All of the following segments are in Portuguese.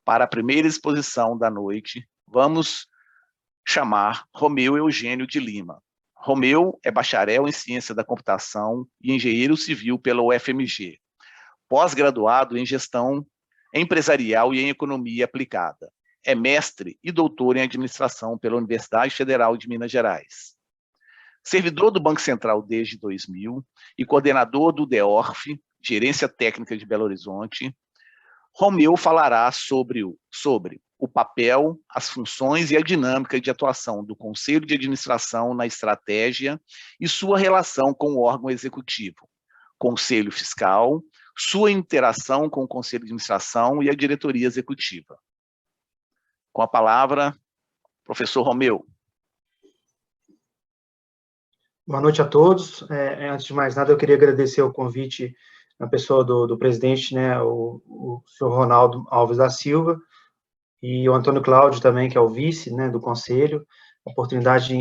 Para a primeira exposição da noite, vamos chamar Romeu Eugênio de Lima. Romeu é bacharel em Ciência da Computação e engenheiro civil pela UFMG, pós-graduado em Gestão Empresarial e em Economia Aplicada. É mestre e doutor em Administração pela Universidade Federal de Minas Gerais. Servidor do Banco Central desde 2000 e coordenador do DEORF, Gerência Técnica de Belo Horizonte, Romeu falará sobre o papel, as funções e a dinâmica de atuação do Conselho de Administração na estratégia e sua relação com o órgão executivo, Conselho Fiscal, sua interação com o Conselho de Administração e a diretoria executiva. Com a palavra, professor Romeu. Boa noite a todos. Antes de mais nada, eu queria agradecer o convite na pessoa do presidente, né, o senhor Ronaldo Alves da Silva, e o Antônio Cláudio também, que é o vice, né, do conselho. A oportunidade,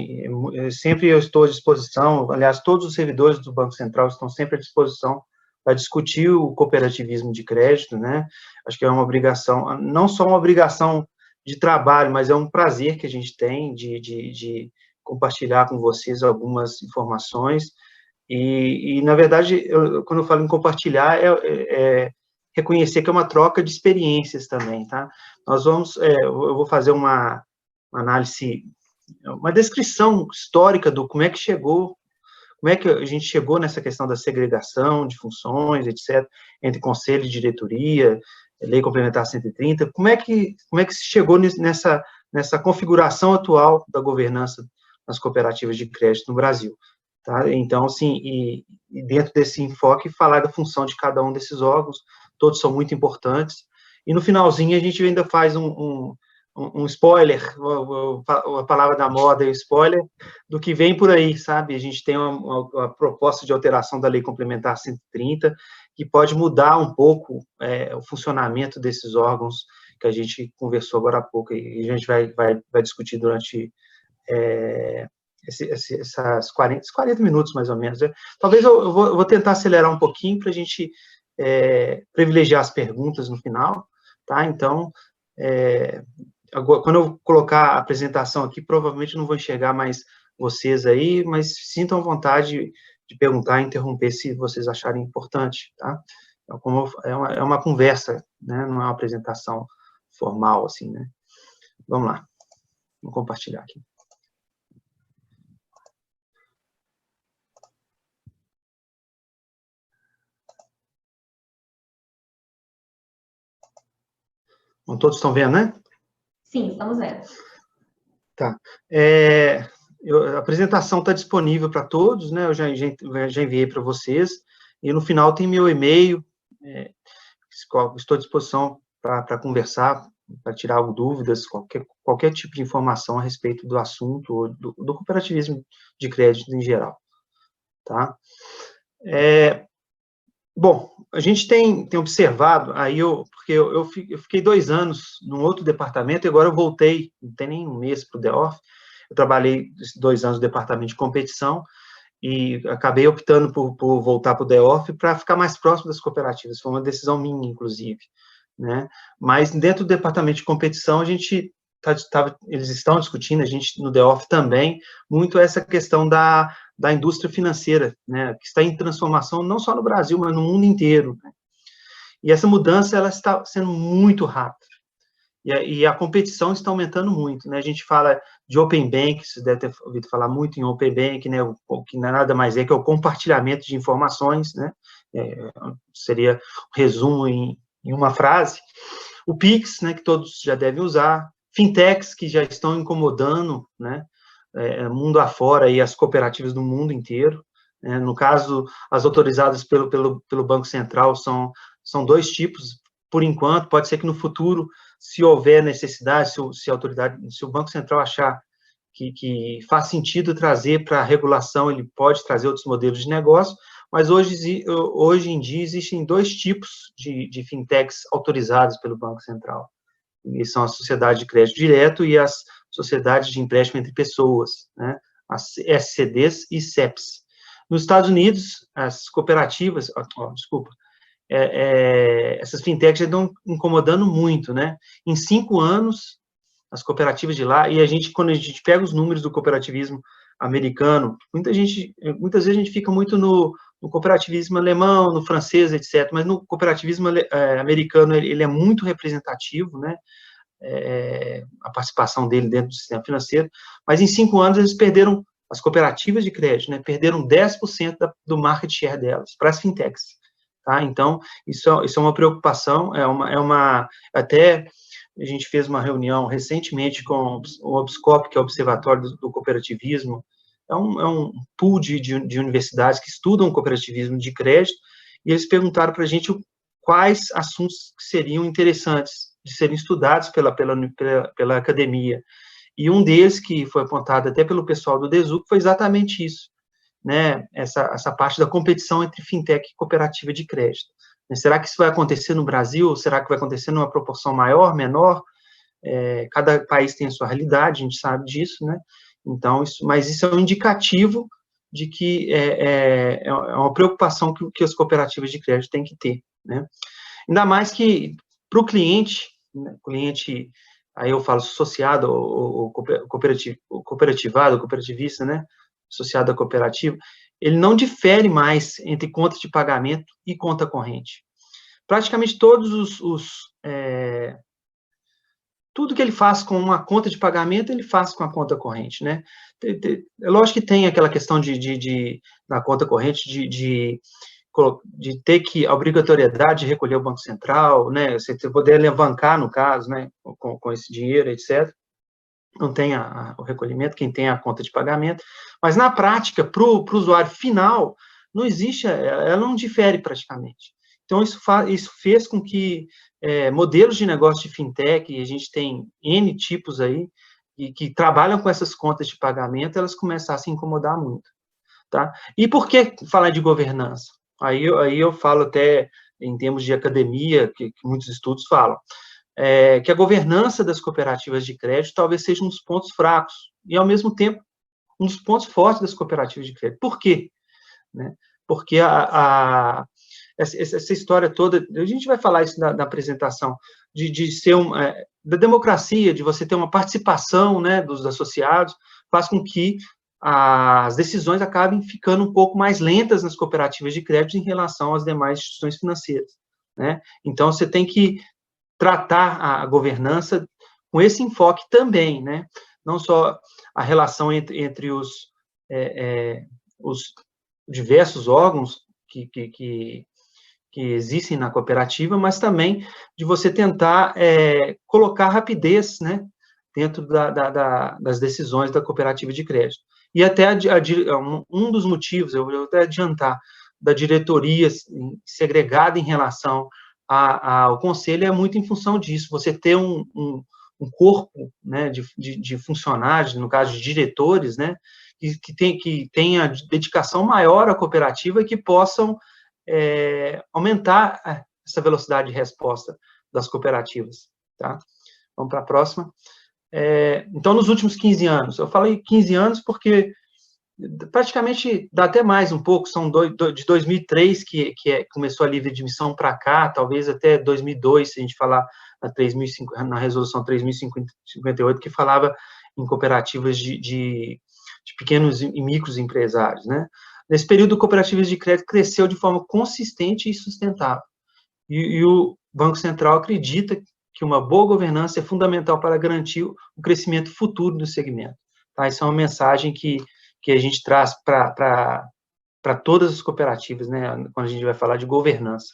sempre eu estou à disposição, aliás, todos os servidores do Banco Central estão sempre à disposição para discutir o cooperativismo de crédito, né? Acho que é uma obrigação, não só uma obrigação de trabalho, mas é um prazer que a gente tem de compartilhar com vocês algumas informações. E na verdade, quando eu falo em compartilhar, é reconhecer que é uma troca de experiências também, tá? Nós vamos, eu vou fazer uma análise, uma descrição histórica do como é que a gente chegou nessa questão da segregação de funções, etc., entre conselho e diretoria, lei complementar 130, como é que se chegou nessa configuração atual da governança nas cooperativas de crédito no Brasil. Tá? Então, assim, e dentro desse enfoque, falar da função de cada um desses órgãos, todos são muito importantes, e no finalzinho a gente ainda faz um spoiler, a palavra da moda é o spoiler, do que vem por aí, sabe? A gente tem uma proposta de alteração da Lei Complementar 130, que pode mudar um pouco o funcionamento desses órgãos que a gente conversou agora há pouco, e a gente vai discutir durante essas 40 minutos, mais ou menos. Talvez eu vou tentar acelerar um pouquinho para a gente privilegiar as perguntas no final, tá? Então, agora, quando eu colocar a apresentação aqui, provavelmente não vou enxergar mais vocês aí, mas sintam vontade de perguntar e interromper se vocês acharem importante, tá? É uma conversa, né? Não é uma apresentação formal, assim, né? Vamos lá. Vou compartilhar aqui. Bom, todos estão vendo, né? Sim, estamos vendo. Tá. A apresentação está disponível para todos, né? Eu já enviei para vocês, e no final tem meu e-mail, estou à disposição para conversar, para tirar dúvidas, qualquer tipo de informação a respeito do assunto, ou do cooperativismo de crédito em geral, tá? Bom, a gente tem observado, porque eu fiquei 2 anos num outro departamento, e agora eu voltei, não tem nem um mês para o DEOF, eu trabalhei 2 anos no departamento de competição, e acabei optando por voltar para o DEOF para ficar mais próximo das cooperativas, foi uma decisão minha, inclusive, né? Mas dentro do departamento de competição, eles estão discutindo, a gente no DEOF também, muito essa questão da indústria financeira, né, que está em transformação não só no Brasil, mas no mundo inteiro, né? E essa mudança, ela está sendo muito rápida, e a competição está aumentando muito, né? A gente fala de Open Bank, vocês devem ter ouvido falar muito em Open Bank, né, o que nada mais é que o compartilhamento de informações, né? Seria um resumo em uma frase. O Pix, né, que todos já devem usar, fintechs que já estão incomodando, né, mundo afora, e as cooperativas do mundo inteiro, né? No caso, as autorizadas pelo Banco Central são 2 tipos, por enquanto. Pode ser que no futuro, se houver necessidade, se o Banco Central achar que faz sentido trazer para a regulação, ele pode trazer outros modelos de negócio, mas hoje em dia existem 2 tipos de fintechs autorizados pelo Banco Central, e são as sociedades de crédito direto e as sociedades de empréstimo entre pessoas, né? As SCDs e CEPs. Nos Estados Unidos, as cooperativas, essas fintechs já estão incomodando muito, né? Em 5 anos, as cooperativas de lá, e quando a gente pega os números do cooperativismo americano, muitas vezes a gente fica muito no cooperativismo alemão, no francês, etc., mas no cooperativismo americano ele é muito representativo, né? A participação dele dentro do sistema financeiro, mas em 5 anos eles perderam, as cooperativas de crédito, né, perderam 10% do market share delas para as fintechs, tá? Então, isso é uma preocupação, até a gente fez uma reunião recentemente com o OBSCOP, que é o Observatório do Cooperativismo, é um pool de universidades que estudam cooperativismo de crédito, e eles perguntaram para a gente quais assuntos seriam interessantes de serem estudados pela academia. E um deles, que foi apontado até pelo pessoal do DESUC, foi exatamente isso, né? Essa parte da competição entre fintech e cooperativa de crédito. Será que isso vai acontecer no Brasil? Será que vai acontecer numa proporção maior, menor? Cada país tem a sua realidade, a gente sabe disso, né? Então, mas isso é um indicativo de que é uma preocupação que as cooperativas de crédito têm que ter, né? Ainda mais que, para o cliente, né, aí eu falo associado ou cooperativado, cooperativista, né, associado à cooperativa, ele não difere mais entre conta de pagamento e conta corrente. Praticamente tudo que ele faz com uma conta de pagamento, ele faz com a conta corrente, né? É lógico que tem aquela questão na conta corrente de ter a obrigatoriedade de recolher o Banco Central, né? Você poder alavancar, no caso, né? Com esse dinheiro, etc. Não tem o recolhimento, quem tem a conta de pagamento. Mas, na prática, para o usuário final, não existe, ela não difere praticamente. Então, isso fez com que modelos de negócio de fintech, e a gente tem N tipos aí, e que trabalham com essas contas de pagamento, elas começassem a incomodar muito, tá? E por que falar de governança? Aí eu falo até em termos de academia, que muitos estudos falam, que a governança das cooperativas de crédito talvez seja um dos pontos fracos, e, ao mesmo tempo, um dos pontos fortes das cooperativas de crédito. Por quê? Né? Porque essa história toda, a gente vai falar isso na apresentação, de ser da democracia, de você ter uma participação, né, dos associados, faz com que as decisões acabem ficando um pouco mais lentas nas cooperativas de crédito em relação às demais instituições financeiras, né? Então, você tem que tratar a governança com esse enfoque também, né? Não só a relação entre os diversos órgãos que existem na cooperativa, mas também de você tentar colocar rapidez, né, dentro das decisões da cooperativa de crédito. E até um dos motivos, eu vou até adiantar, da diretoria segregada em relação ao conselho é muito em função disso, você ter um corpo, né, de funcionários, no caso de diretores, né, que tenha dedicação maior à cooperativa e que possam aumentar essa velocidade de resposta das cooperativas, tá? Vamos para a próxima. Então, nos últimos 15 anos, eu falei 15 anos porque praticamente dá até mais um pouco, são de 2003 que começou a livre admissão para cá, talvez até 2002, se a gente falar na resolução 3058, que falava em cooperativas de pequenos e micros empresários, né? Nesse período, cooperativas de crédito cresceu de forma consistente e sustentável. E o Banco Central acredita que uma boa governança é fundamental para garantir o crescimento futuro do segmento. Tá? Isso é uma mensagem que a gente traz para todas as cooperativas, né, quando a gente vai falar de governança.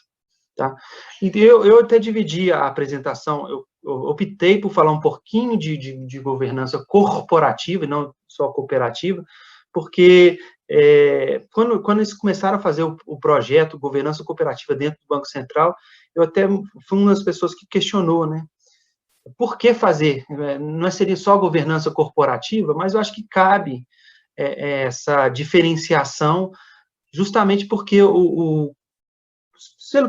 Tá? E eu até dividi a apresentação, eu optei por falar um pouquinho de governança corporativa, e não só cooperativa, porque quando eles começaram a fazer o projeto Governança Cooperativa dentro do Banco Central, eu até fui uma das pessoas que questionou, né? Por que fazer? Não seria só governança corporativa, mas eu acho que cabe essa diferenciação, justamente porque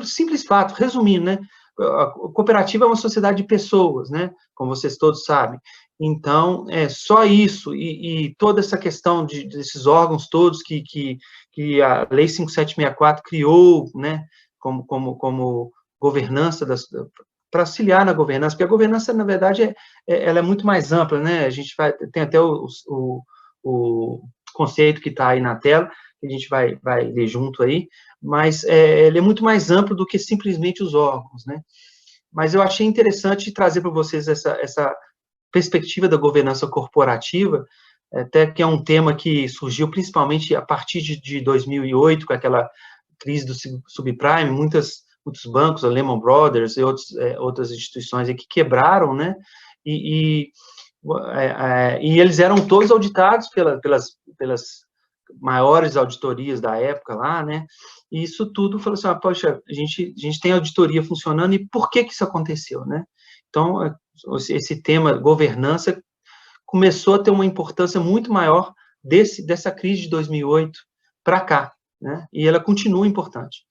simples fato, resumindo, né? A cooperativa é uma sociedade de pessoas, né? Como vocês todos sabem. Então, só isso, e toda essa questão desses órgãos todos que a Lei 5764 criou, né? como governança, para auxiliar na governança, porque a governança, na verdade, ela é muito mais ampla, né? A gente tem até o conceito que está aí na tela, que a gente vai ler junto aí, mas ele é muito mais amplo do que simplesmente os órgãos, né? Mas eu achei interessante trazer para vocês essa perspectiva da governança corporativa, até que é um tema que surgiu principalmente a partir de 2008, com aquela crise do subprime, muitos bancos, a Lehman Brothers e outras instituições aí que quebraram, né? E eles eram todos auditados pelas maiores auditorias da época lá, né? E isso tudo falou assim, poxa, a gente tem auditoria funcionando, e por que isso aconteceu, né? Então, esse tema governança começou a ter uma importância muito maior dessa crise de 2008 para cá, né? E ela continua importante.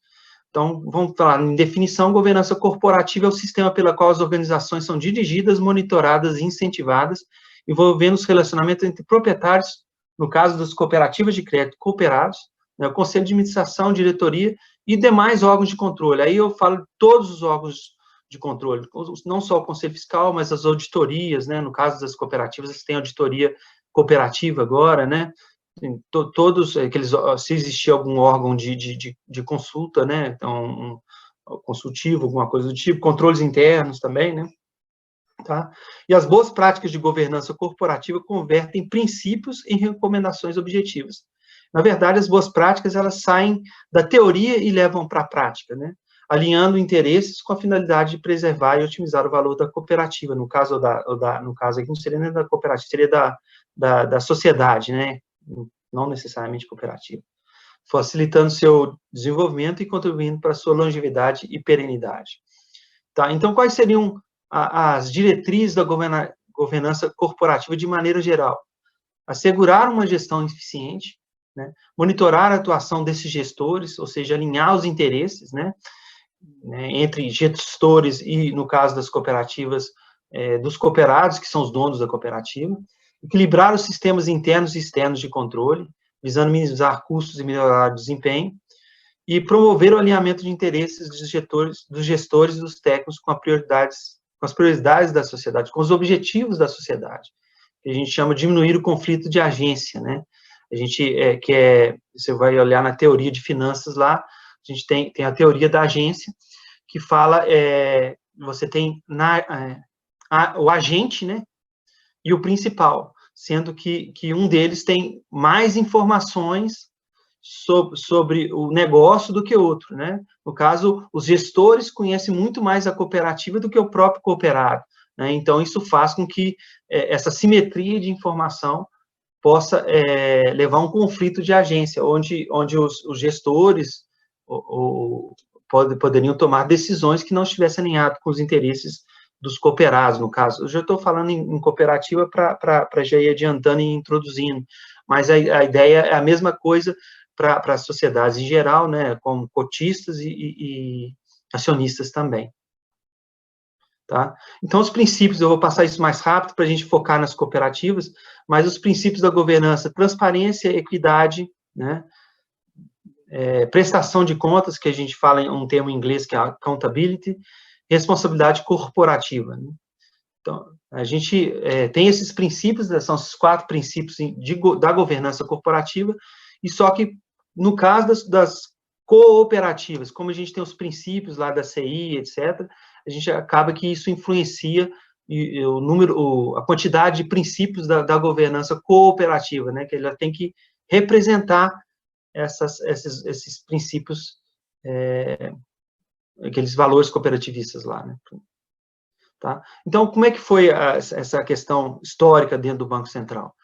Então, vamos falar, em definição, governança corporativa é o sistema pelo qual as organizações são dirigidas, monitoradas e incentivadas, envolvendo os relacionamentos entre proprietários, no caso das cooperativas de crédito cooperados, né, o conselho de administração, diretoria e demais órgãos de controle. Aí eu falo de todos os órgãos de controle, não só o conselho fiscal, mas as auditorias, né, no caso das cooperativas, eles têm auditoria cooperativa agora, né, todos aqueles, se existir algum órgão de consulta, né, então, consultivo, alguma coisa do tipo, controles internos também, né, tá? E as boas práticas de governança corporativa convertem princípios em recomendações objetivas. Na verdade, as boas práticas, elas saem da teoria e levam para a prática, né? Alinhando interesses com a finalidade de preservar e otimizar o valor da cooperativa. No caso no caso aqui, não seria nem da cooperativa, seria da sociedade, né? Não necessariamente cooperativa. Facilitando seu desenvolvimento e contribuindo para a sua longevidade e perenidade. Tá? Então, quais seriam as diretrizes da governança corporativa de maneira geral? Assegurar uma gestão eficiente, né? Monitorar a atuação desses gestores, ou seja, alinhar os interesses, né? Entre gestores e, no caso das cooperativas, dos cooperados, que são os donos da cooperativa, equilibrar os sistemas internos e externos de controle, visando minimizar custos e melhorar o desempenho, e promover o alinhamento de interesses dos gestores e dos técnicos com as prioridades da sociedade, com os objetivos da sociedade, que a gente chama de diminuir o conflito de agência, né? A gente você vai olhar na teoria de finanças lá, a gente tem a teoria da agência, que fala, você tem o agente, né, e o principal, sendo que um deles tem mais informações sobre o negócio do que o outro, né? No caso, os gestores conhecem muito mais a cooperativa do que o próprio cooperado, né? Então, isso faz com que essa simetria de informação possa levar a um conflito de agência, onde os gestores poderiam tomar decisões que não estivessem alinhadas com os interesses dos cooperados, no caso. Eu já estou falando em cooperativa para já ir adiantando e introduzindo, mas a ideia é a mesma coisa para as sociedades em geral, né, como cotistas e acionistas também. Tá? Então, os princípios, eu vou passar isso mais rápido para a gente focar nas cooperativas, mas os princípios da governança: transparência, equidade, né, prestação de contas, que a gente fala em um termo em inglês que é accountability, responsabilidade corporativa, né? Então, a gente tem esses princípios, são esses 4 princípios da governança corporativa, e só que, no caso das cooperativas, como a gente tem os princípios lá da CI, etc., a gente acaba que isso influencia a quantidade de princípios da governança cooperativa, né, que ela tem que representar esses princípios, aqueles valores cooperativistas lá, né. Tá? Então, como é que foi essa questão histórica dentro do Banco Central?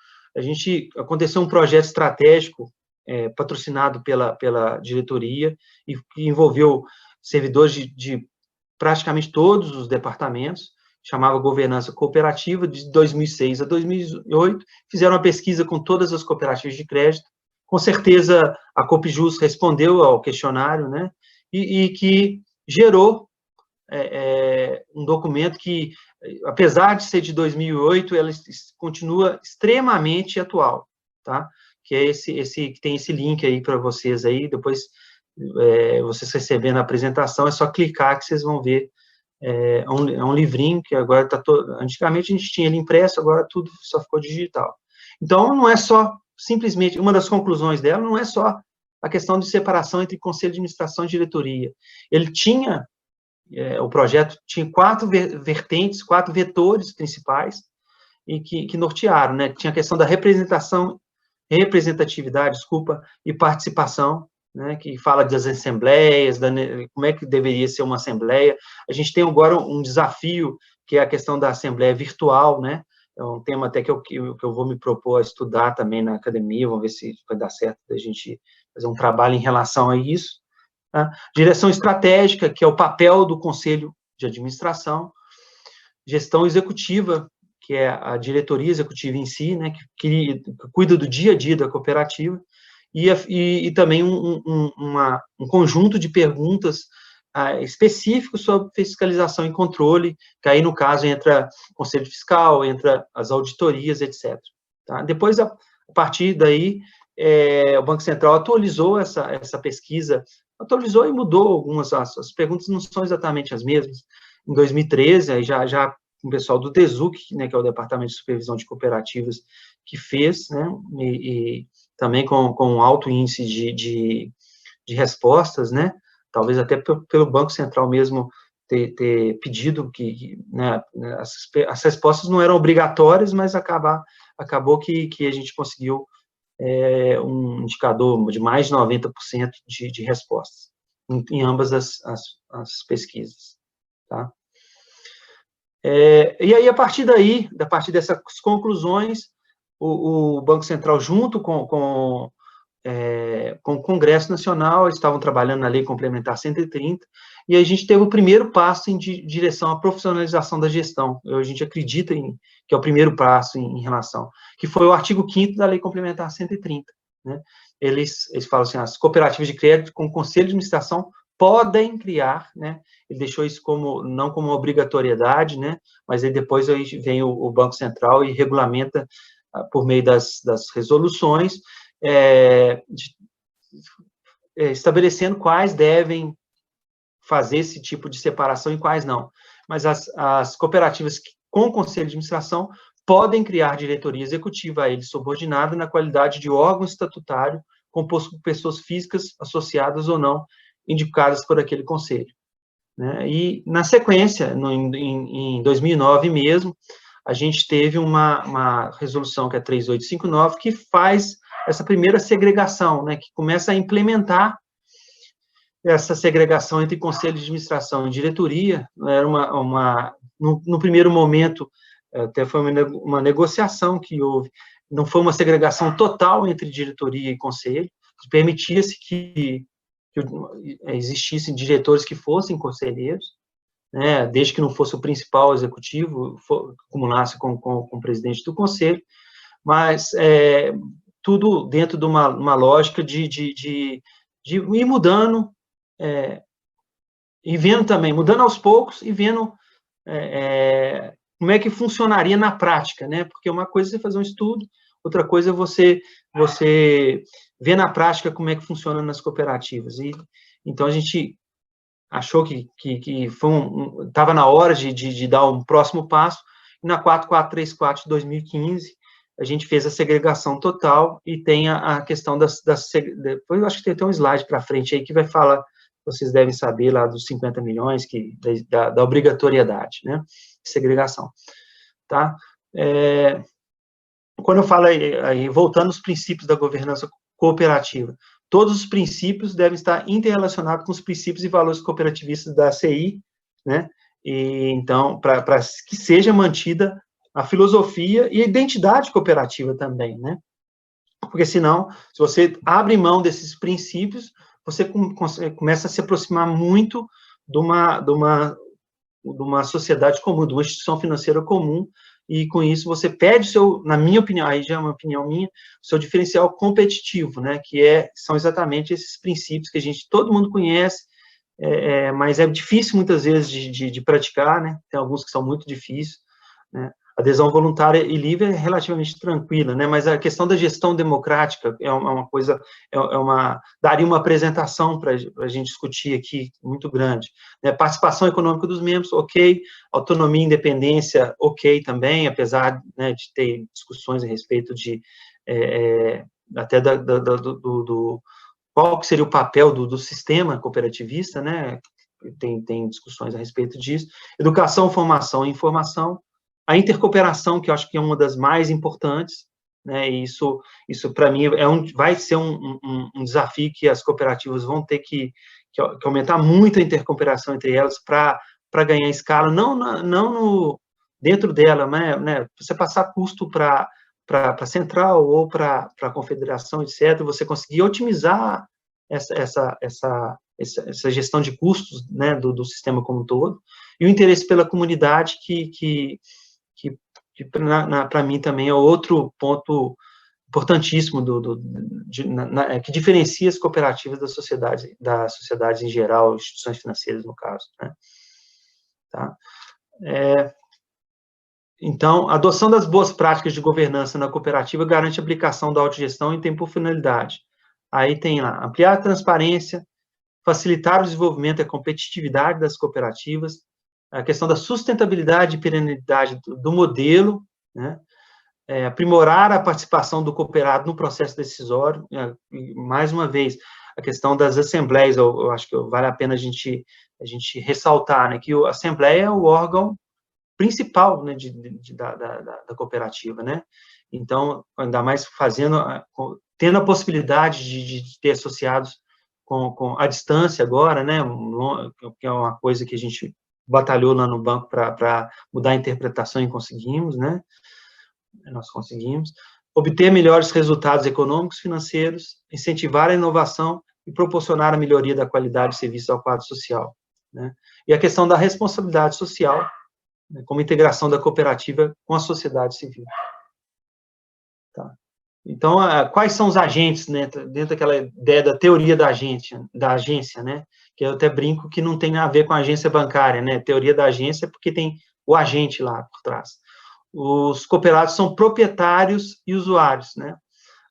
Aconteceu um projeto estratégico patrocinado pela diretoria e que envolveu servidores de praticamente todos os departamentos, chamava Governança Cooperativa, de 2006 a 2008, fizeram uma pesquisa com todas as cooperativas de crédito, com certeza a Copjus respondeu ao questionário, né, e que gerou um documento que, apesar de ser de 2008, ela continua extremamente atual, tá? Que é esse que tem esse link aí para vocês aí, depois vocês recebendo a apresentação, é só clicar que vocês vão ver. É um livrinho que agora está todo... Antigamente a gente tinha ele impresso, agora tudo só ficou digital. Então, não é só, simplesmente, uma das conclusões dela não é só a questão de separação entre conselho de administração e diretoria. Ele tinha, o projeto tinha 4 vertentes, 4 vetores principais, e que nortearam, né? Tinha a questão da representatividade, e participação, né, que fala das assembleias, como é que deveria ser uma assembleia. A gente tem agora um desafio, que é a questão da assembleia virtual, né, é um tema até que eu vou me propor a estudar também na academia, vamos ver se vai dar certo da gente fazer um trabalho em relação a isso. Tá? Direção estratégica, que é o papel do conselho de administração. Gestão executiva, que é a diretoria executiva em si, né, que cuida do dia a dia da cooperativa, e também um conjunto de perguntas específicos sobre fiscalização e controle, que aí, no caso, entra o Conselho Fiscal, entra as auditorias, etc. Tá? Depois, a partir daí, o Banco Central atualizou essa pesquisa, atualizou e mudou algumas, as perguntas não são exatamente as mesmas. Em 2013, aí já com o pessoal do DESUC, né, que é o Departamento de Supervisão de Cooperativas, que fez, né, e também com um alto índice de respostas, né, talvez até pelo Banco Central mesmo ter pedido que, né, as respostas não eram obrigatórias, mas acabou que a gente conseguiu um indicador de mais de 90% de respostas em ambas as pesquisas, tá? E aí, a partir dessas conclusões, o Banco Central, junto com o Congresso Nacional, estavam trabalhando na Lei Complementar 130, e a gente teve o primeiro passo em direção à profissionalização da gestão. A gente acredita que é o primeiro passo em relação, que foi o artigo 5º da Lei Complementar 130. Né? Eles falam assim, as cooperativas de crédito com conselho de administração podem criar, né? Ele deixou isso não como obrigatoriedade, né? Mas aí depois vem o Banco Central e regulamenta por meio das resoluções, estabelecendo quais devem fazer esse tipo de separação e quais não. Mas as cooperativas com conselho de administração podem criar diretoria executiva a ele subordinada na qualidade de órgão estatutário composto por pessoas físicas associadas ou não, indicadas por aquele conselho. Né? E, na sequência, em 2009 mesmo, a gente teve uma resolução, que é 3859, que faz essa primeira segregação, né, que começa a implementar essa segregação entre conselho de administração e diretoria. Era no primeiro momento, até foi uma negociação que houve, não foi uma segregação total entre diretoria e conselho, permitia-se que existissem diretores que fossem conselheiros, né, desde que não fosse o principal executivo, acumulasse com o presidente do conselho, mas tudo dentro de uma lógica de ir mudando, e vendo também, mudando aos poucos e vendo como é que funcionaria na prática, né, porque uma coisa é você fazer um estudo, outra coisa é você ver na prática como é que funciona nas cooperativas. E então a gente achou que estava na hora de dar um próximo passo, e na 4434 de 2015, a gente fez a segregação total, e tem a questão depois eu acho que tem até um slide para frente aí que vai falar, vocês devem saber lá dos 50 milhões, da obrigatoriedade, né, de segregação. Tá? Quando eu falo aí, voltando aos princípios da governança cooperativa, todos os princípios devem estar interrelacionados com os princípios e valores cooperativistas da ACI, né? E, então, para que seja mantida a filosofia e a identidade cooperativa também, né? Porque, senão, se você abre mão desses princípios, você começa a se aproximar muito de uma sociedade comum, de uma instituição financeira comum, e com isso você perde na minha opinião, aí já é uma opinião minha, o seu diferencial competitivo, né, que são exatamente esses princípios que todo mundo conhece, mas é difícil muitas vezes de praticar, né, tem alguns que são muito difíceis, né, adesão voluntária e livre é relativamente tranquila, né? Mas a questão da gestão democrática é uma coisa, daria uma apresentação para a gente discutir aqui, muito grande. Né? Participação econômica dos membros, ok. Autonomia e independência, ok também, apesar, né, de ter discussões a respeito de, até qual que seria o papel do sistema cooperativista, né? Tem discussões a respeito disso. Educação, formação e informação. A intercooperação, que eu acho que é uma das mais importantes, né? E isso para mim, vai ser um desafio que as cooperativas vão ter que aumentar muito a intercooperação entre elas para ganhar escala, não dentro dela, né? Você passar custo para a central ou para a confederação, etc., você conseguir otimizar essa gestão de custos, né, do sistema como um todo, e o interesse pela comunidade, que para mim também é outro ponto importantíssimo que diferencia as cooperativas das sociedades em geral, instituições financeiras, no caso, né? Tá? Então, a adoção das boas práticas de governança na cooperativa garante a aplicação da autogestão e tem por finalidade. Aí tem lá, ampliar a transparência, facilitar o desenvolvimento e a competitividade das cooperativas, a questão da sustentabilidade e perenidade do modelo, né? Aprimorar a participação do cooperado no processo decisório, e, mais uma vez, a questão das assembleias, eu acho que vale a pena a gente ressaltar, né, que a assembleia é o órgão principal, né, da cooperativa, né? Então, ainda mais tendo a possibilidade de ter associados com a distância agora, né, que é uma coisa que a gente batalhou lá no banco para mudar a interpretação e conseguimos, né? Nós conseguimos. Obter melhores resultados econômicos, financeiros, incentivar a inovação e proporcionar a melhoria da qualidade de serviço ao quadro social, né? E a questão da responsabilidade social, né, como integração da cooperativa com a sociedade civil. Tá? Então, quais são os agentes, né, dentro daquela ideia da teoria da agência, né, que eu até brinco que não tem a ver com a agência bancária, né, teoria da agência é porque tem o agente lá por trás. Os cooperados são proprietários e usuários, né,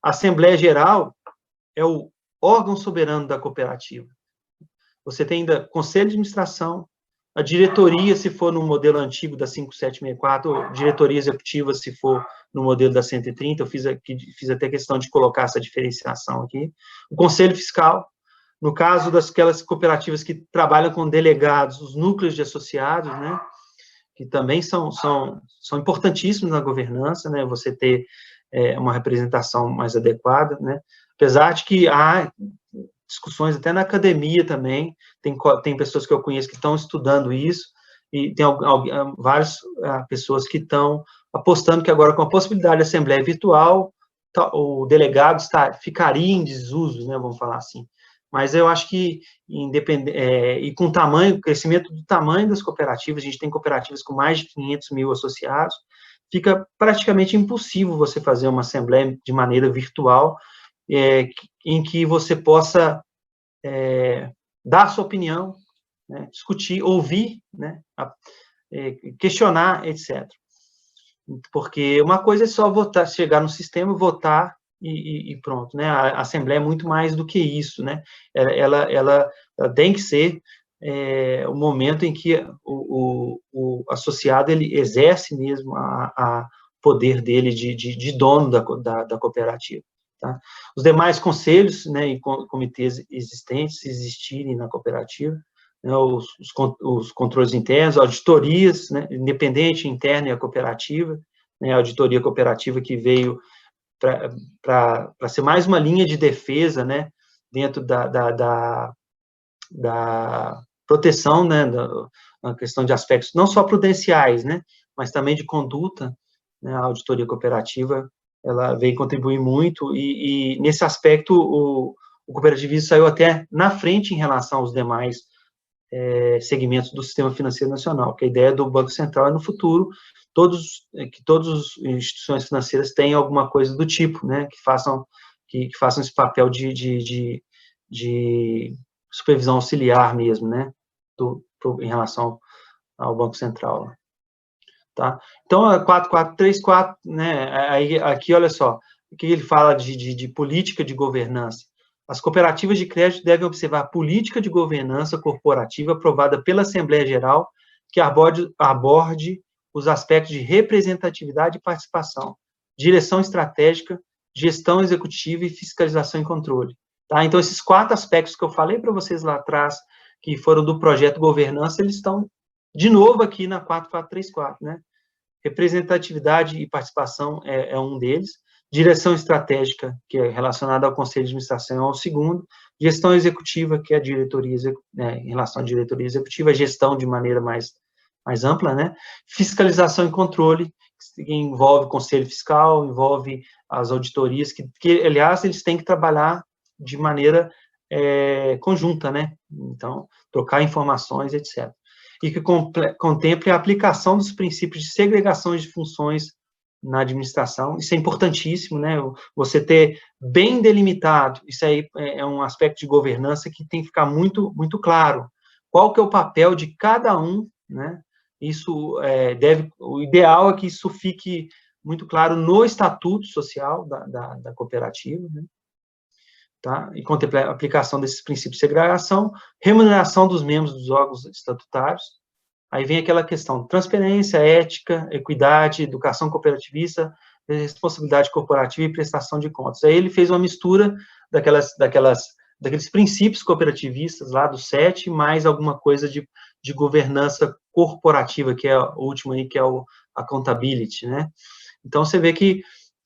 a Assembleia Geral é o órgão soberano da cooperativa. Você tem ainda conselho de administração, a diretoria, se for no modelo antigo da 5764, ou diretoria executiva, se for no modelo da 130, eu fiz até questão de colocar essa diferenciação aqui. O conselho fiscal, no caso daquelas cooperativas que trabalham com delegados, os núcleos de associados, né, que também são importantíssimos na governança, né, você ter uma representação mais adequada, né, apesar de que há discussões até na academia também, tem pessoas que eu conheço que estão estudando isso, e tem várias pessoas que estão apostando que agora com a possibilidade de assembleia virtual, o delegado ficaria em desuso, né, vamos falar assim. Mas eu acho que, e com o crescimento do tamanho das cooperativas, a gente tem cooperativas com mais de 500 mil associados, fica praticamente impossível você fazer uma assembleia de maneira virtual, em que você possa dar a sua opinião, né, discutir, ouvir, né, questionar, etc. Porque uma coisa é só votar, chegar no sistema, votar e pronto, né? A Assembleia é muito mais do que isso, né? Ela tem que ser o momento em que o associado ele exerce mesmo a poder dele de dono da cooperativa. Tá? Os demais conselhos, né, e comitês existentes, se existirem na cooperativa, né, os controles internos, auditorias, né, independente, interna e a cooperativa, né, a auditoria cooperativa que veio para ser mais uma linha de defesa, né, dentro da proteção, né, na questão de aspectos não só prudenciais, né, mas também de conduta, né, a auditoria cooperativa ela veio contribuir muito, e nesse aspecto o cooperativismo saiu até na frente em relação aos demais segmentos do sistema financeiro nacional, que a ideia do Banco Central é no futuro, que todas as instituições financeiras tenham alguma coisa do tipo, né, que façam esse papel de supervisão auxiliar mesmo, né, em relação ao Banco Central. tá? Então, a 4434, né, aqui, olha só, o que ele fala de política de governança. As cooperativas de crédito devem observar a política de governança corporativa aprovada pela Assembleia Geral, que aborde os aspectos de representatividade e participação, direção estratégica, gestão executiva e fiscalização e controle. Tá? Então, esses 4 aspectos que eu falei para vocês lá atrás, que foram do projeto governança, eles estão de novo aqui na 4434, né? Representatividade e participação é um deles, direção estratégica, que é relacionada ao Conselho de Administração, é o segundo, gestão executiva, que é a diretoria, em relação à diretoria executiva, gestão de maneira mais ampla, né? Fiscalização e controle, que envolve o Conselho Fiscal, envolve as auditorias, que aliás, eles têm que trabalhar de maneira conjunta, né? Então, trocar informações, etc. E que contemple a aplicação dos princípios de segregação de funções na administração. Isso é importantíssimo, né? Você ter bem delimitado, isso aí é um aspecto de governança que tem que ficar muito, muito claro. Qual que é o papel de cada um, né? Isso o ideal é que isso fique muito claro no estatuto social da cooperativa, né? Tá? E contemplar a aplicação desses princípios de segregação, remuneração dos membros dos órgãos estatutários. Aí vem aquela questão de transparência, ética, equidade, educação cooperativista, responsabilidade corporativa e prestação de contas. Aí ele fez uma mistura daqueles princípios cooperativistas lá do 7, mais alguma coisa de governança corporativa, que é a última aí, que é o accountability, né? Então, você vê que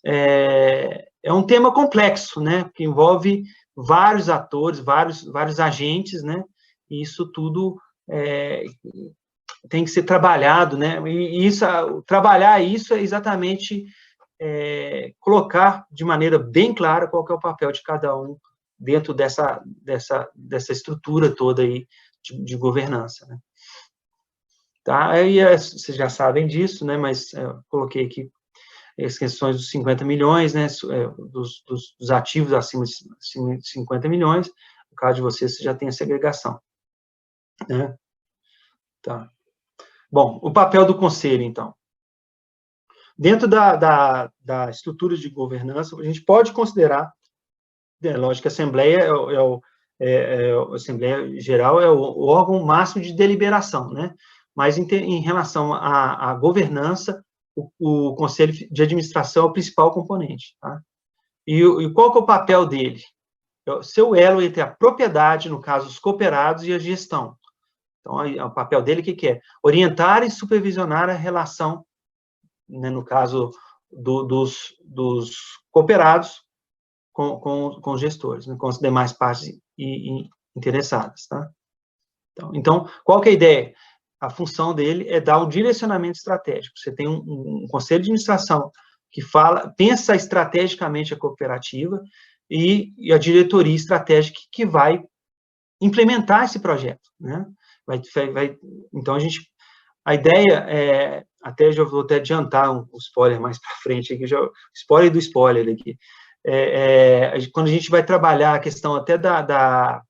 é um tema complexo, né, que envolve vários atores, vários agentes, né, e isso tudo tem que ser trabalhado, né, e trabalhar isso é exatamente colocar de maneira bem clara qual que é o papel de cada um dentro dessa estrutura toda aí de governança, né. Tá, aí vocês já sabem disso, né, mas eu coloquei aqui as questões dos 50 milhões, né, dos ativos acima de 50 milhões, no caso de vocês, você já tem a segregação, né? Tá. Bom, o papel do conselho, então. Dentro da estrutura de governança, a gente pode considerar, lógico que a Assembleia a Assembleia Geral é o órgão máximo de deliberação, né? Mas em relação à governança, o Conselho de Administração é o principal componente, tá? E qual que é o papel dele? É o seu elo entre a propriedade, no caso, os cooperados, e a gestão. Então, o papel dele, o que é? Orientar e supervisionar a relação, né, no caso dos cooperados com os gestores, né, com as demais partes interessadas, tá? Então, qual que é a ideia? A função dele é dar um direcionamento estratégico. Você tem um conselho de administração que pensa estrategicamente a cooperativa e a diretoria estratégica que vai implementar esse projeto, né? Então, a ideia até já vou até adiantar um spoiler mais para frente aqui, spoiler do spoiler aqui. Quando a gente vai trabalhar a questão até da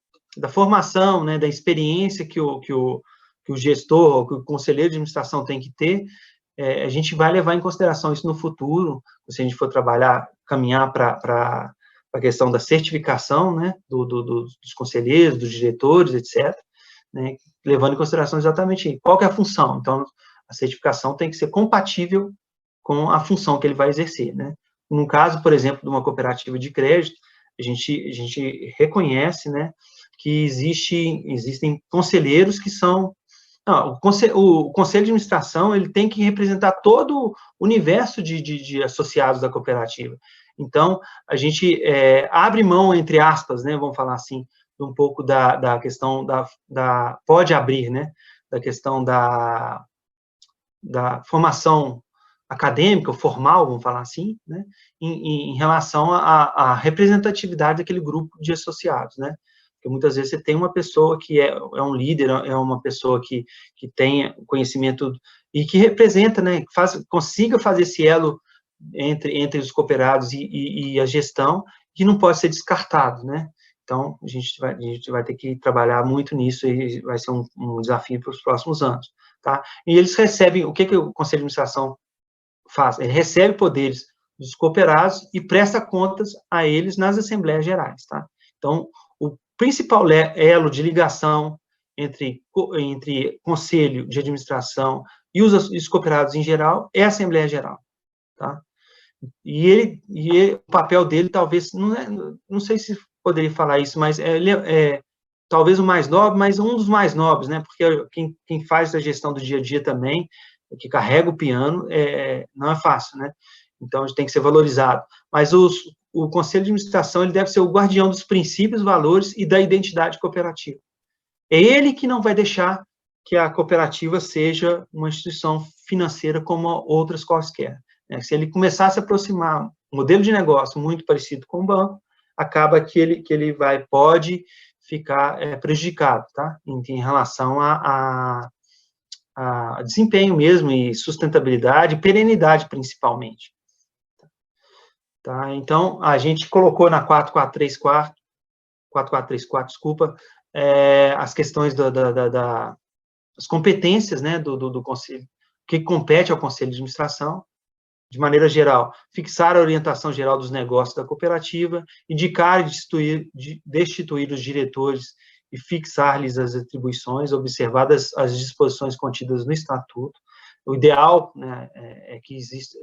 formação, né, da experiência que o gestor, ou que o conselheiro de administração tem que ter, a gente vai levar em consideração isso no futuro, se a gente for caminhar para a questão da certificação, né, dos conselheiros, dos diretores, etc., né, levando em consideração exatamente qual que é a função. Então, a certificação tem que ser compatível com a função que ele vai exercer, né. No caso, por exemplo, de uma cooperativa de crédito, a gente reconhece, né, que existem conselheiros que são... Não, o conselho de administração, ele tem que representar todo o universo de associados da cooperativa. Então, a gente abre mão, entre aspas, né, vamos falar assim, um pouco da questão pode abrir, né, da questão da formação acadêmica, ou formal, vamos falar assim, né, em relação à representatividade daquele grupo de associados, né. Porque muitas vezes você tem uma pessoa que é um líder, é uma pessoa que tem conhecimento e que representa, né, consiga fazer esse elo entre os cooperados e a gestão, que não pode ser descartado, né. Então, a gente vai ter que trabalhar muito nisso e vai ser um desafio para os próximos anos, tá? E eles recebem, o que o Conselho de Administração faz? Ele recebe poderes dos cooperados e presta contas a eles nas Assembleias Gerais, tá? Então, o principal elo de ligação entre Conselho de Administração e os cooperados em geral é a Assembleia Geral, tá? E o papel dele, talvez, não sei se poderia falar isso, mas ele talvez o mais nobre, mas um dos mais nobres, né? Porque quem faz a gestão do dia a dia também, que carrega o piano, não é fácil, né? Então, a gente tem que ser valorizado. Mas o Conselho de Administração, ele deve ser o guardião dos princípios, valores e da identidade cooperativa. É ele que não vai deixar que a cooperativa seja uma instituição financeira como outras quaisquer. Se ele começar a se aproximar, um modelo de negócio muito parecido com o banco, acaba que ele pode ficar prejudicado, tá? Em relação a desempenho mesmo, e sustentabilidade, perenidade, principalmente. Tá? Então, a gente colocou na 4434, desculpa, as questões das competências, né, do Conselho, que compete ao Conselho de Administração, de maneira geral, fixar a orientação geral dos negócios da cooperativa, indicar e destituir os diretores e fixar-lhes as atribuições, observadas as disposições contidas no Estatuto. O ideal, né, é que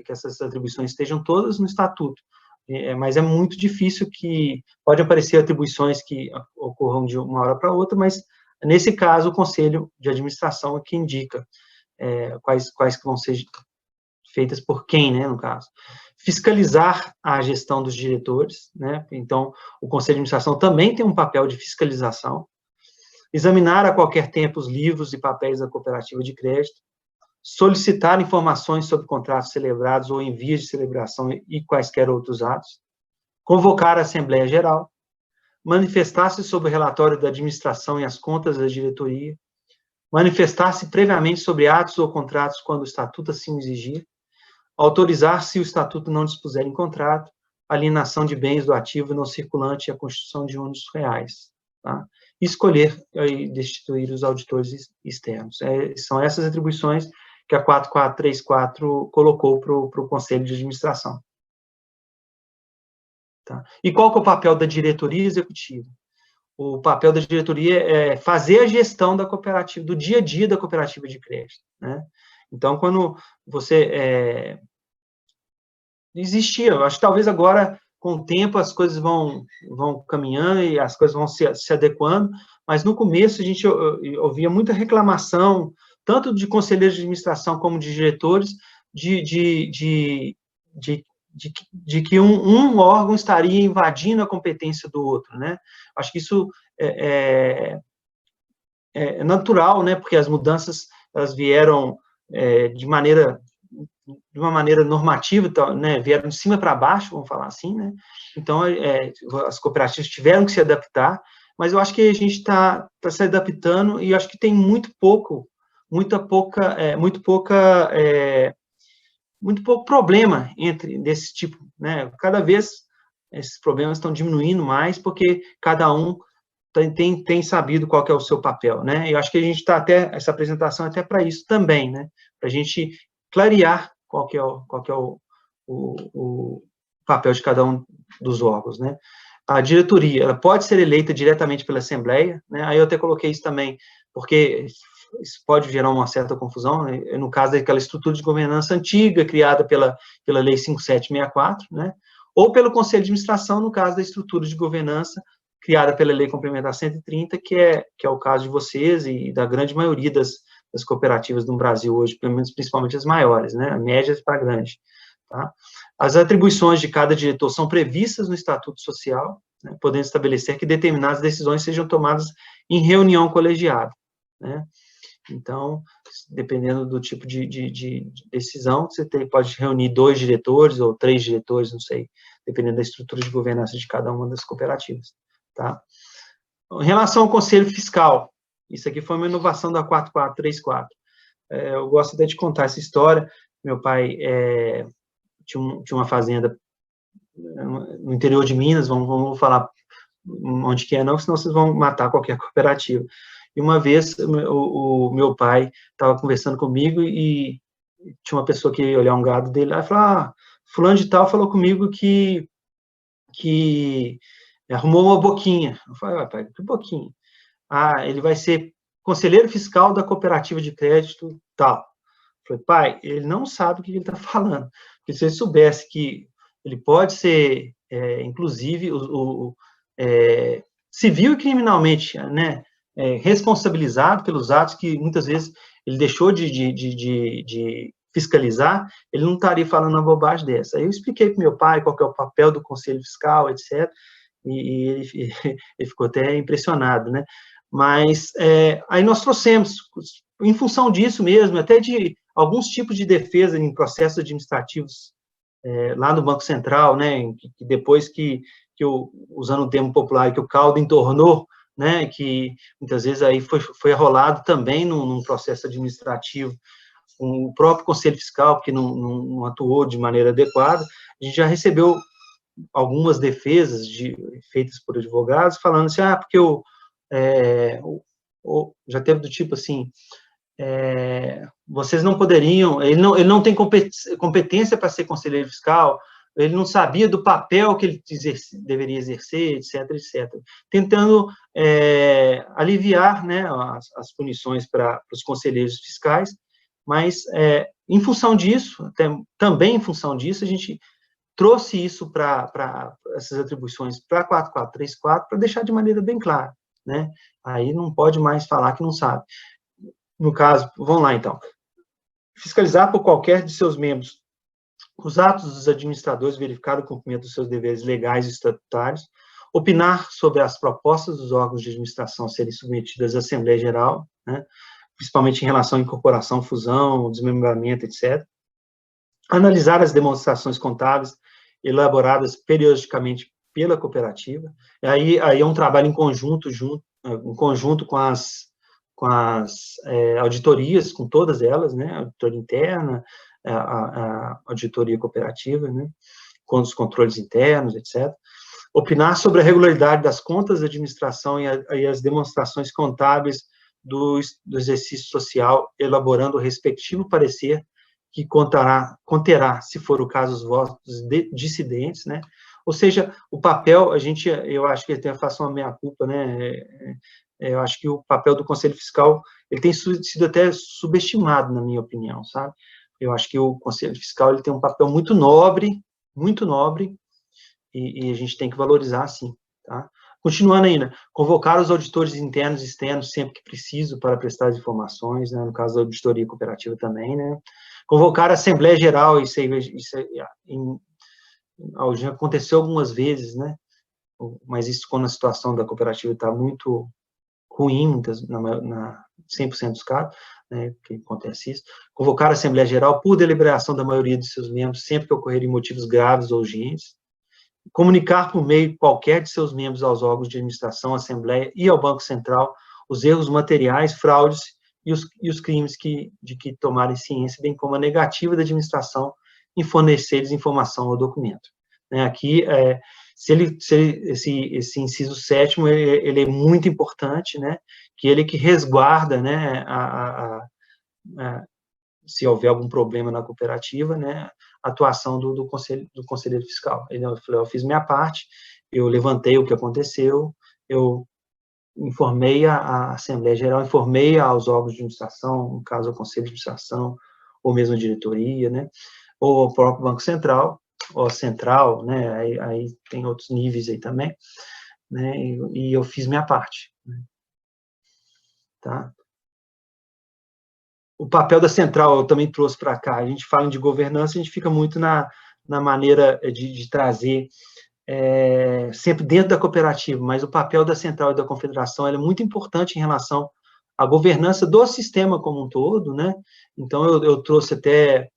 essas atribuições estejam todas no Estatuto, mas é muito difícil pode aparecer atribuições que ocorram de uma hora para outra, mas, nesse caso, o Conselho de Administração é que indica quais que vão ser feitas por quem, né, no caso. Fiscalizar a gestão dos diretores, né, então, o Conselho de Administração também tem um papel de fiscalização. Examinar a qualquer tempo os livros e papéis da cooperativa de crédito. Solicitar informações sobre contratos celebrados ou em vias de celebração e quaisquer outros atos. Convocar a Assembleia Geral. Manifestar-se sobre o relatório da administração e as contas da diretoria. Manifestar-se previamente sobre atos ou contratos quando o Estatuto assim exigir. Autorizar, se o Estatuto não dispuser em contrato, a alienação de bens do ativo não circulante e a constituição de ônus reais. Tá? Escolher e destituir os auditores externos. São essas atribuições que a 4434 colocou para o Conselho de Administração. Tá? E qual que é o papel da diretoria executiva? O papel da diretoria é fazer a gestão da cooperativa, do dia a dia da cooperativa de crédito, né? Então, quando você existia, eu acho que talvez agora, com o tempo, as coisas vão caminhando e as coisas vão se adequando, mas no começo a gente ouvia muita reclamação, tanto de conselheiros de administração como de diretores, de que um órgão estaria invadindo a competência do outro, né? Acho que isso é natural, né? Porque as mudanças, elas vieram de uma maneira normativa, né, vieram de cima para baixo, vamos falar assim, né? Então, as cooperativas tiveram que se adaptar, mas eu acho que a gente está se adaptando e acho que tem muito pouco problema desse tipo, né? Cada vez esses problemas estão diminuindo mais, porque cada um tem sabido qual que é o seu papel, né? Eu acho que a gente está essa apresentação até para isso também, né? Para a gente clarear qual que é o papel de cada um dos órgãos, né? A diretoria, ela pode ser eleita diretamente pela Assembleia, né? Aí eu até coloquei isso também, porque isso pode gerar uma certa confusão, né? No caso daquela estrutura de governança antiga, criada pela Lei 5764, né? Ou pelo Conselho de Administração, no caso da estrutura de governança criada pela Lei Complementar 130, que é o caso de vocês e da grande maioria das cooperativas no Brasil hoje, pelo menos principalmente as maiores, né? Médias para grande. Tá? As atribuições de cada diretor são previstas no Estatuto Social, né, podendo estabelecer que determinadas decisões sejam tomadas em reunião colegiada, né? Então, dependendo do tipo de decisão, você pode reunir 2 diretores ou 3 diretores, não sei, dependendo da estrutura de governança de cada uma das cooperativas. Tá? Em relação ao Conselho Fiscal, isso aqui foi uma inovação da 4434. Eu gosto até de contar essa história. Meu pai tinha uma fazenda no interior de Minas, vamos falar onde que é não, senão vocês vão matar qualquer cooperativa. E uma vez o meu pai estava conversando comigo e tinha uma pessoa que ia olhar um gado dele lá e falou, fulano de tal falou comigo que arrumou uma boquinha. Eu falei, pai, que boquinha? Ele vai ser conselheiro fiscal da cooperativa de crédito tal. Eu falei, pai, ele não sabe o que ele está falando. Porque se ele soubesse que ele pode ser, inclusive, civil e criminalmente, né, responsabilizado pelos atos que muitas vezes ele deixou de fiscalizar, ele não estaria falando uma bobagem dessa. Aí eu expliquei para o meu pai qual que é o papel do conselho fiscal, etc., e ele ficou até impressionado, né? Mas aí nós trouxemos, em função disso mesmo, até de alguns tipos de defesa em processos administrativos lá no Banco Central, né? Que depois que usando o termo popular, que o caldo entornou, né? Que muitas vezes aí foi arrolado também num processo administrativo, com o próprio Conselho Fiscal, que não atuou de maneira adequada. A gente já recebeu algumas defesas feitas por advogados, falando assim, porque já teve do tipo assim, vocês não poderiam, ele não tem competência para ser conselheiro fiscal, ele não sabia do papel que ele deveria exercer, etc., etc., tentando aliviar, né, as punições para os conselheiros fiscais, mas, em função disso, também em função disso, a gente trouxe isso para essas atribuições para 4434, para deixar de maneira bem clara, né? Aí não pode mais falar que não sabe. No caso, vamos lá então. Fiscalizar por qualquer de seus membros os atos dos administradores, verificar o cumprimento dos seus deveres legais e estatutários, opinar sobre as propostas dos órgãos de administração serem submetidas à Assembleia Geral, né? Principalmente em relação à incorporação, fusão, desmembramento, etc. Analisar as demonstrações contábeis elaboradas periodicamente pela cooperativa. Aí é um trabalho em conjunto com as auditorias, com todas elas, né? A auditoria interna, a auditoria cooperativa, né? Com os controles internos, etc. Opinar sobre a regularidade das contas da administração e as demonstrações contábeis do exercício social, elaborando o respectivo parecer que conterá, se for o caso, os votos dissidentes, né? Ou seja, o papel, eu acho que até faço uma meia-culpa, né? Eu acho que o papel do Conselho Fiscal, ele tem sido até subestimado, na minha opinião, sabe? Eu acho que o Conselho Fiscal, ele tem um papel muito nobre, e a gente tem que valorizar, sim, tá? Continuando ainda, convocar os auditores internos e externos sempre que preciso para prestar as informações, né? No caso da auditoria cooperativa também, né? Convocar a Assembleia Geral, isso já aconteceu algumas vezes, né? Mas isso quando a situação da cooperativa está muito ruim, na 100% dos casos, né, que acontece isso. Convocar a Assembleia Geral por deliberação da maioria de seus membros, sempre que ocorrerem motivos graves ou urgentes. Comunicar por meio qualquer de seus membros aos órgãos de administração, Assembleia e ao Banco Central os erros materiais, fraudes e os crimes de que tomarem ciência, bem como a negativa da administração em fornecer-lhes informação ou documento. Né, aqui, esse inciso 7º, ele é muito importante, né, que ele que resguarda, né, se houver algum problema na cooperativa, né, a atuação do conselheiro fiscal. Eu fiz minha parte, eu levantei o que aconteceu, eu informei a Assembleia Geral, informei aos órgãos de administração, no caso o Conselho de Administração, ou mesmo a diretoria, né, ou o próprio Banco Central, ou Central, né, aí tem outros níveis aí também, né, e eu fiz minha parte, né, tá? O papel da Central eu também trouxe para cá. A gente fala de governança, a gente fica muito na maneira de trazer sempre dentro da cooperativa, mas o papel da Central e da Confederação é muito importante em relação à governança do sistema como um todo, né? Então, eu trouxe até,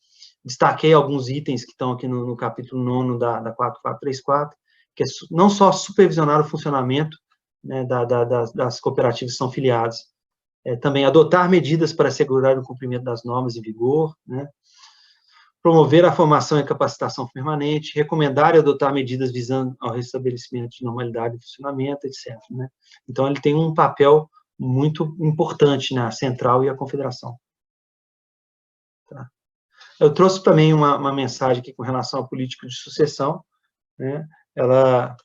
destaquei alguns itens que estão aqui no capítulo 9 da 4434, que é não só supervisionar o funcionamento, né, das cooperativas que são filiadas, também adotar medidas para assegurar o cumprimento das normas em vigor, né? Promover a formação e capacitação permanente, recomendar e adotar medidas visando ao restabelecimento de normalidade de funcionamento, etc., né? Então, ele tem um papel muito importante na Central e a Confederação. Tá? Eu trouxe também uma mensagem aqui com relação à política de sucessão, né? Ela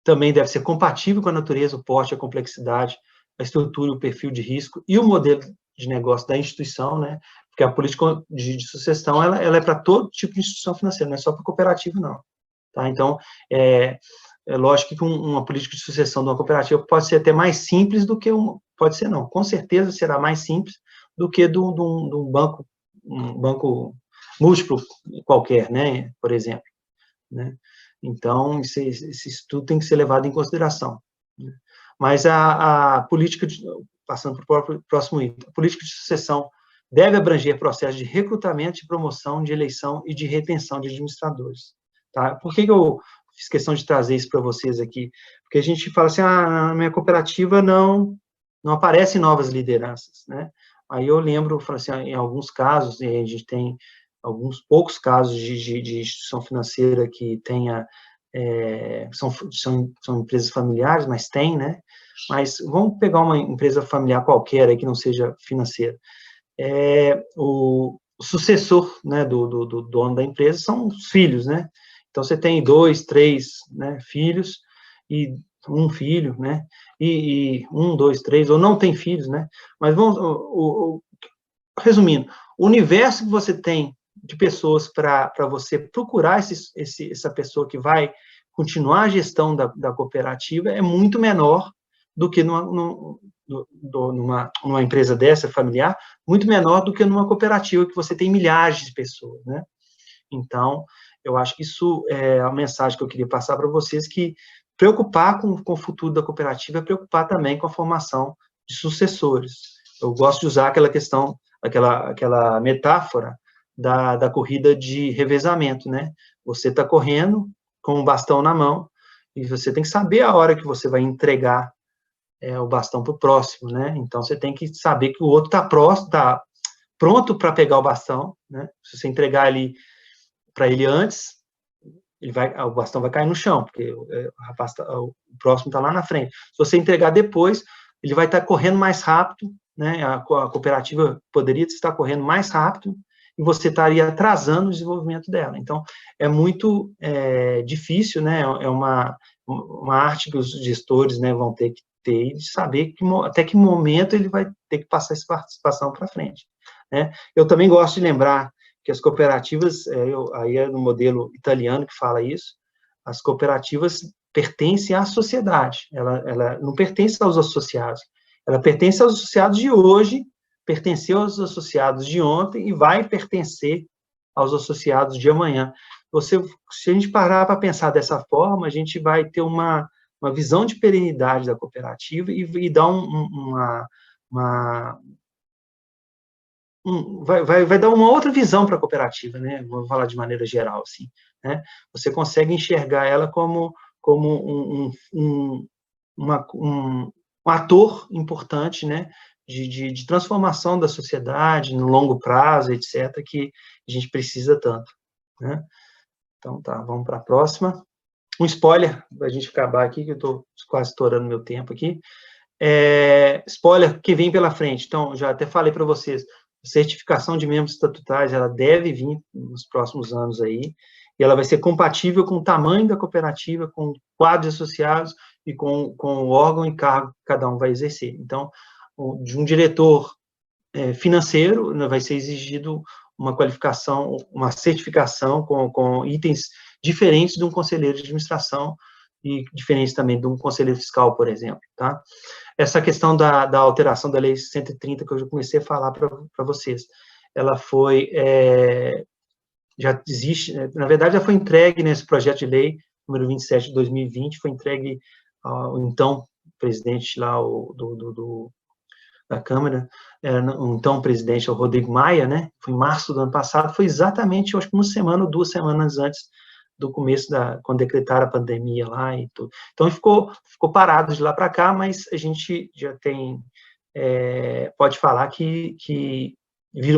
também deve ser compatível com a natureza, o porte, a complexidade, a estrutura, o perfil de risco e o modelo de negócio da instituição, né? Porque a política de sucessão, ela é para todo tipo de instituição financeira, não é só para cooperativa, não. Tá? Então, é lógico que uma política de sucessão de uma cooperativa pode ser até mais simples do que pode ser não, com certeza será mais simples do que de um banco múltiplo qualquer, né? Por exemplo, né? Então, isso tudo tem que ser levado em consideração, né? Mas a política, passando para o próximo item, a política de sucessão deve abranger processos de recrutamento, de promoção, de eleição e de retenção de administradores. Tá? Por que eu fiz questão de trazer isso para vocês aqui? Porque a gente fala assim, na minha cooperativa não aparecem novas lideranças, né? Aí eu lembro, falo assim, em alguns casos, a gente tem alguns poucos casos de instituição financeira que tenha, são empresas familiares, mas tem, né? Mas vamos pegar uma empresa familiar qualquer aí que não seja financeira. O sucessor, né, do dono da empresa são os filhos, né? Então, você tem 2, 3, né, filhos, e um filho, né? E 1, 2, 3, ou não tem filhos, né? Mas resumindo, o universo que você tem de pessoas para você procurar essa pessoa que vai continuar a gestão da cooperativa é muito menor do que numa empresa dessa, familiar, muito menor do que numa cooperativa que você tem milhares de pessoas, né? Então, eu acho que isso é a mensagem que eu queria passar para vocês, que preocupar com o futuro da cooperativa é preocupar também com a formação de sucessores. Eu gosto de usar aquela questão, aquela metáfora da corrida de revezamento, né? Você está correndo com um bastão na mão e você tem que saber a hora que você vai entregar o bastão para o próximo, né? Então, você tem que saber que o outro está pronto para pegar o bastão, né? Se você entregar ali para ele antes, o bastão vai cair no chão, porque o próximo está lá na frente. Se você entregar depois, ele vai estar correndo mais rápido, né? A cooperativa poderia estar correndo mais rápido e você estaria atrasando o desenvolvimento dela. Então, é muito difícil, né? É uma arte que os gestores, né, vão ter que ter, de saber até que momento ele vai ter que passar essa participação para frente, né? Eu também gosto de lembrar que as cooperativas, aí é no modelo italiano que fala isso, as cooperativas pertencem à sociedade, ela não pertence aos associados, ela pertence aos associados de hoje, pertenceu aos associados de ontem e vai pertencer aos associados de amanhã. Se a gente parar para pensar dessa forma, a gente vai ter uma visão de perenidade da cooperativa e dar vai dar uma outra visão para a cooperativa, né? Vou falar de maneira geral, assim, né? Você consegue enxergar ela como um ator importante, né? De transformação da sociedade no longo prazo, etc., que a gente precisa tanto, né? Então, tá, vamos para a próxima. Um spoiler, para a gente acabar aqui, que eu estou quase estourando meu tempo aqui. Spoiler que vem pela frente. Então, já até falei para vocês, a certificação de membros estatutários, ela deve vir nos próximos anos aí, e ela vai ser compatível com o tamanho da cooperativa, com o quadro de associados e com o órgão e cargo que cada um vai exercer. Então, de um diretor financeiro, né, vai ser exigido uma qualificação, uma certificação com itens diferentes de um conselheiro de administração e diferentes também de um conselheiro fiscal, por exemplo, tá? Essa questão da alteração da Lei 130, que eu já comecei a falar para vocês, ela já existe, na verdade, já foi entregue nesse projeto de lei, número 27 de 2020, foi entregue ao então presidente lá da Câmara, o então presidente, o Rodrigo Maia, né? Foi em março do ano passado, foi exatamente, eu acho que uma semana ou 2 semanas antes do começo quando decretaram a pandemia lá e tudo. Então, ficou parado de lá para cá, mas a gente já tem, pode falar que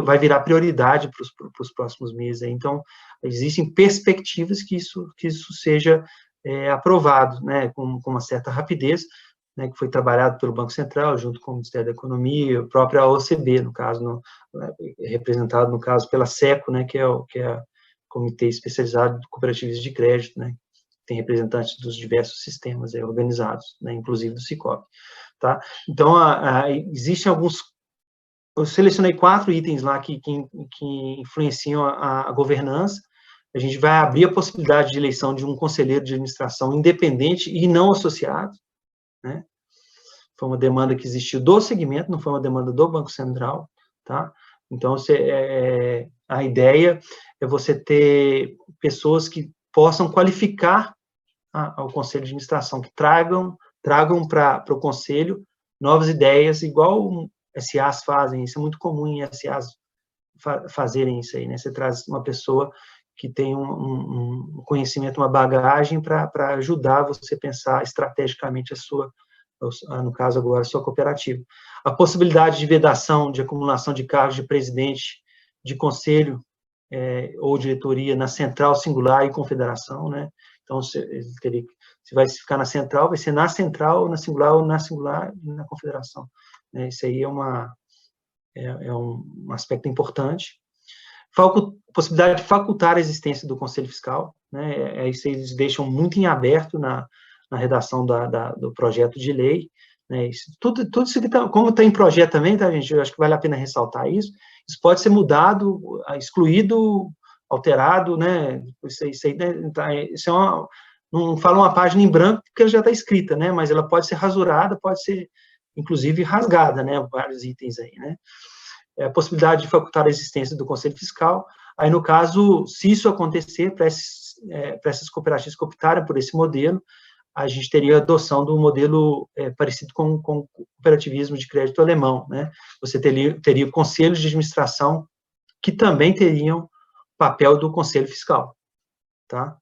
vai virar prioridade para os próximos meses. Então, existem perspectivas que isso seja aprovado, né, com uma certa rapidez, né, que foi trabalhado pelo Banco Central, junto com o Ministério da Economia, a própria OCB, no caso, representado, no caso, pela SECO, né, que é o Comitê Especializado de Cooperativas de Crédito, né, tem representantes dos diversos sistemas organizados, né, inclusive do Sicob, tá? Então, existem alguns... Eu selecionei 4 itens lá que influenciam a governança. A gente vai abrir a possibilidade de eleição de um conselheiro de administração independente e não associado, né? Foi uma demanda que existiu do segmento, não foi uma demanda do Banco Central, tá? Então, a ideia é você ter pessoas que possam qualificar ao Conselho de Administração, que tragam para o Conselho novas ideias, igual SAs fazem, isso é muito comum em SAs fazerem isso aí, né? Você traz uma pessoa que tem um conhecimento, uma bagagem para ajudar você a pensar estrategicamente no caso agora, a sua cooperativa. A possibilidade de vedação, de acumulação de cargos de presidente, de conselho ou diretoria na central, singular e confederação, né? Então, se vai ficar na central, vai ser na central, na singular ou na singular e na confederação. Isso aí é um aspecto importante. Possibilidade de facultar a existência do Conselho Fiscal, né? Isso eles deixam muito em aberto na redação do projeto de lei, né? Tudo isso aqui, como está em projeto também, tá, gente? Eu acho que vale a pena ressaltar isso. Isso pode ser mudado, excluído, alterado, né? Isso aí, né? Isso não fala uma página em branco, porque ela já está escrita, né? Mas ela pode ser rasurada, pode ser, inclusive, rasgada, né? Vários itens aí, né? A possibilidade de facultar a existência do Conselho Fiscal. Aí, no caso, se isso acontecer, para essas cooperativas que optarem por esse modelo, a gente teria a adoção do modelo parecido com o cooperativismo de crédito alemão, né? Você teria conselhos de administração que também teriam papel do Conselho Fiscal, tá?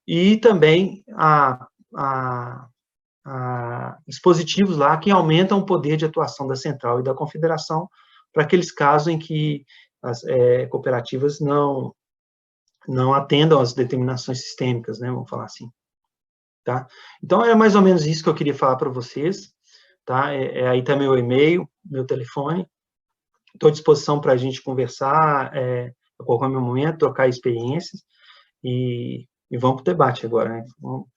E também dispositivos lá que aumentam o poder de atuação da central e da confederação para aqueles casos em que as cooperativas não atendam às determinações sistêmicas, né? Vamos falar assim. Tá? Então, é mais ou menos isso que eu queria falar para vocês, tá? Aí está meu e-mail, meu telefone, estou à disposição para a gente conversar a qualquer momento, trocar experiências, e vamos para o debate agora, né? Vamos